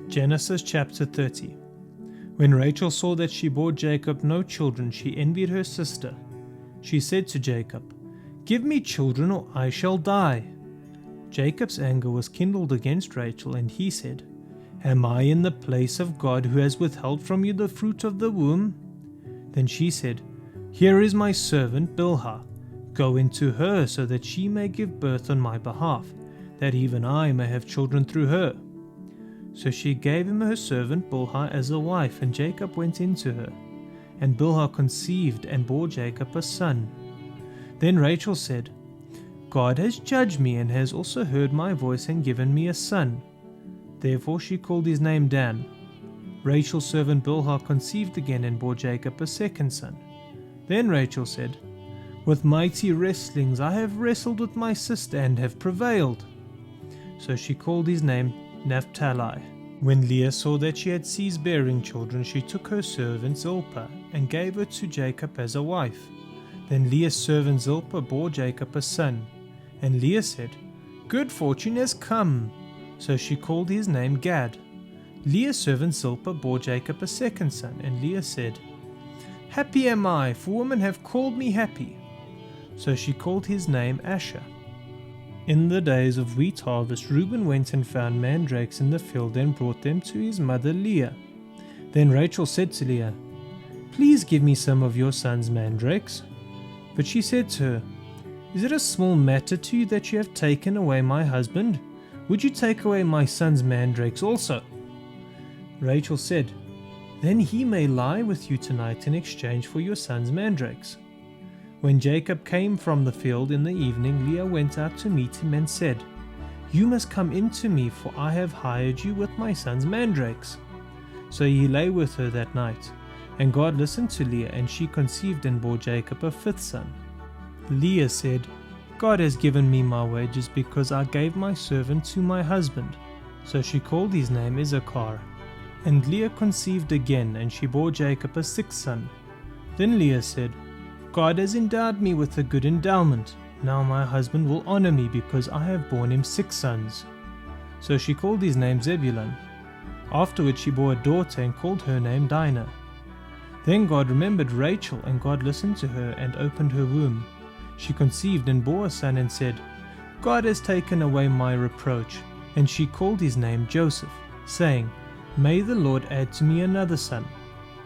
Genesis chapter 30. When Rachel saw that she bore Jacob no children, she envied her sister. She said to Jacob, "Give me children or I shall die." Jacob's anger was kindled against Rachel, and he said, "Am I in the place of God who has withheld from you the fruit of the womb?" Then she said, "Here is my servant Bilhah. Go into her so that she may give birth on my behalf, that even I may have children through her." So she gave him her servant Bilhah as a wife, and Jacob went into her. And Bilhah conceived and bore Jacob a son. Then Rachel said, "God has judged me and has also heard my voice and given me a son." Therefore she called his name Dan. Rachel's servant Bilhah conceived again and bore Jacob a second son. Then Rachel said, "With mighty wrestlings I have wrestled with my sister and have prevailed." So she called his name Naphtali. When Leah saw that she had ceased bearing children, she took her servant Zilpah and gave her to Jacob as a wife. Then Leah's servant Zilpah bore Jacob a son. And Leah said, "Good fortune has come." So she called his name Gad. Leah's servant Zilpah bore Jacob a second son, and Leah said, "Happy am I, for women have called me happy." So she called his name Asher. In the days of wheat harvest, Reuben went and found mandrakes in the field and brought them to his mother Leah. Then Rachel said to Leah, "Please give me some of your son's mandrakes." But she said to her, "Is it a small matter to you that you have taken away my husband? Would you take away my son's mandrakes also?" Rachel said, "Then he may lie with you tonight in exchange for your son's mandrakes." When Jacob came from the field in the evening, Leah went out to meet him and said, "You must come in to me, for I have hired you with my son's mandrakes." So he lay with her that night. And God listened to Leah, and she conceived and bore Jacob a fifth son. Leah said, "God has given me my wages because I gave my servant to my husband." So she called his name Issachar. And Leah conceived again, and she bore Jacob a sixth son. Then Leah said, "God has endowed me with a good endowment. Now my husband will honor me because I have borne him 6 sons. So she called his name Zebulun. Afterwards she bore a daughter and called her name Dinah. Then God remembered Rachel, and God listened to her and opened her womb. She conceived and bore a son and said, "God has taken away my reproach." And she called his name Joseph, saying, "May the Lord add to me another son."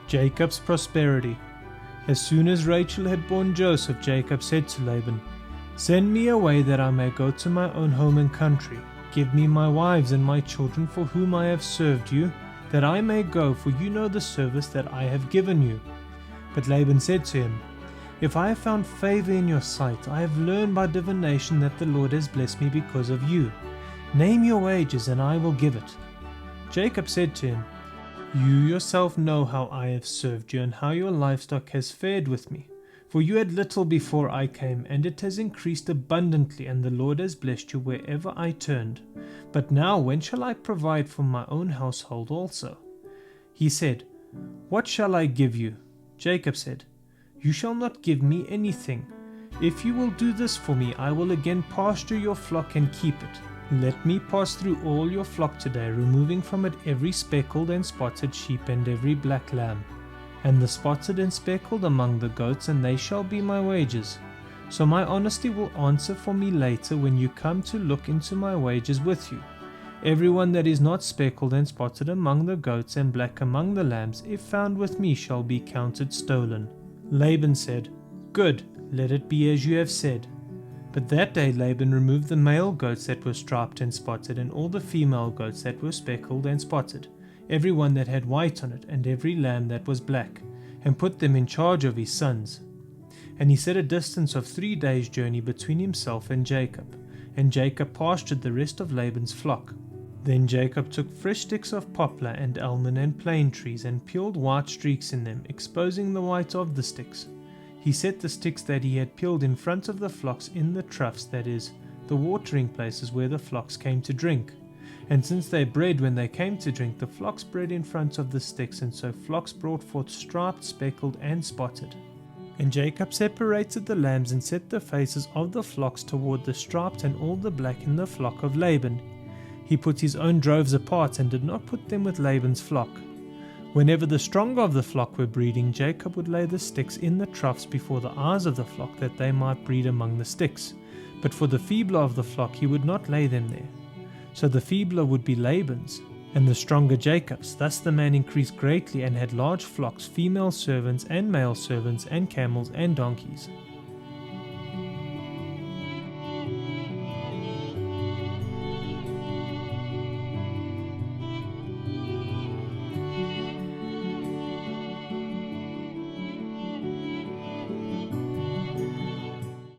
Jacob's prosperity. As soon as Rachel had borne Joseph, Jacob said to Laban, "Send me away that I may go to my own home and country. Give me my wives and my children for whom I have served you, that I may go, for you know the service that I have given you." But Laban said to him, "If I have found favor in your sight, I have learned by divination that the Lord has blessed me because of you. Name your wages, and I will give it." Jacob said to him, "You yourself know how I have served you and how your livestock has fared with me. For you had little before I came, and it has increased abundantly, and the Lord has blessed you wherever I turned. But now when shall I provide for my own household also?" He said, "What shall I give you?" Jacob said, "You shall not give me anything. If you will do this for me, I will again pasture your flock and keep it. Let me pass through all your flock today, removing from it every speckled and spotted sheep and every black lamb, and the spotted and speckled among the goats, and they shall be my wages. So my honesty will answer for me later when you come to look into my wages with you. Everyone that is not speckled and spotted among the goats and black among the lambs, if found with me, shall be counted stolen." Laban said, "Good, let it be as you have said." But that day Laban removed the male goats that were striped and spotted, and all the female goats that were speckled and spotted, every one that had white on it, and every lamb that was black, and put them in charge of his sons. And he set a distance of 3 days' journey between himself and Jacob pastured the rest of Laban's flock. Then Jacob took fresh sticks of poplar and almond and plane trees, and peeled white streaks in them, exposing the white of the sticks. He set the sticks that he had peeled in front of the flocks in the troughs, that is, the watering places where the flocks came to drink. And since they bred when they came to drink, the flocks bred in front of the sticks, and so flocks brought forth striped, speckled, and spotted. And Jacob separated the lambs and set the faces of the flocks toward the striped and all the black in the flock of Laban. He put his own droves apart and did not put them with Laban's flock. Whenever the stronger of the flock were breeding, Jacob would lay the sticks in the troughs before the eyes of the flock, that they might breed among the sticks. But for the feebler of the flock he would not lay them there. So the feebler would be Laban's, and the stronger Jacob's. Thus the man increased greatly, and had large flocks, female servants and male servants, and camels and donkeys.